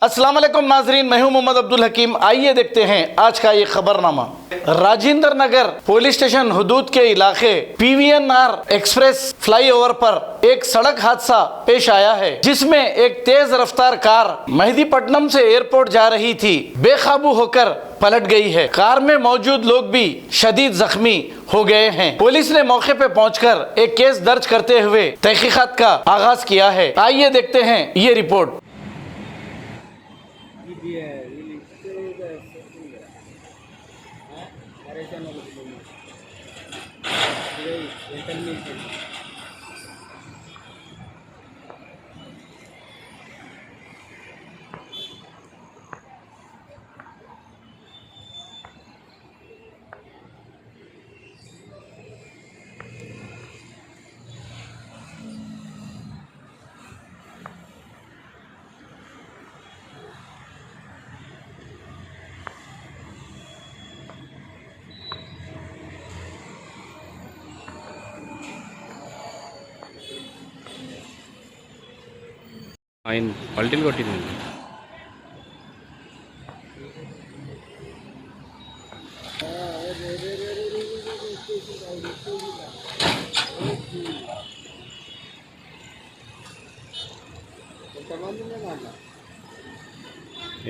अस्सलाम वालेकुम नाजरीन, मैं हूं मोहम्मद अब्दुल हकीम। आइए देखते हैं आज का ये खबरनामा। राजेंद्र नगर पुलिस स्टेशन हदूद के इलाके PVNR एक्सप्रेस फ्लाईओवर पर एक सड़क हादसा पेश आया है, जिसमें एक तेज रफ्तार कार मेहदीपट्टनम से एयरपोर्ट जा रही थी, बेकाबू होकर पलट गई है। कार में मौजूद लोग भी शदीद जख्मी हो गए हैं। पुलिस ने मौके पे पहुंचकर एक केस दर्ज करते हुए तहकीकात का आगाज किया है। आइए देखते हैं ये रिपोर्ट। ఆయన పల్టీలు కొట్టింది.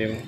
ఏమో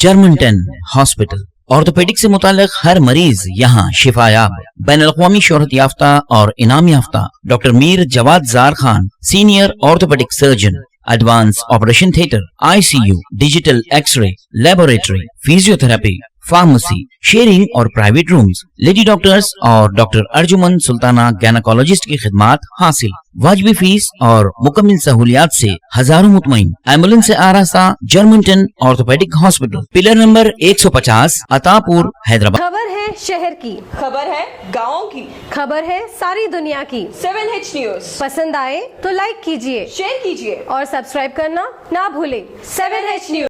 जर्मनटन हॉस्पिटल ऑर्थोपेडिक से मुताल्लिक हर मरीज यहाँ शिफायाब। बैनुल-अक़वामी शोहरत याफ्ता और इनाम याफ्ता doctor Mir Jawad Jar Khan, senior orthopaedic surgeon, advance operation theatre, ICU, digital x-ray, laboratory, physiotherapy, pharmacy, sharing और प्राइवेट रूम्स, लेडी डॉक्टर्स और डॉक्टर अर्जुमन सुल्ताना गैनकोलॉजिस्ट की खिदमात हासिल। वाजिबी फीस और मुकम्मल सहूलियात से हजारों मुतमईन। एम्बुलेंस से आरास्ता जर्मनटन orthopaedic hospital, pillar number 150, Attapur, Hyderabad. खबर है शहर की, खबर है गाँव की, खबर है सारी दुनिया की। 7H न्यूज पसंद आए तो लाइक कीजिए, शेयर कीजिए और सब्सक्राइब करना ना भूले। 7H news.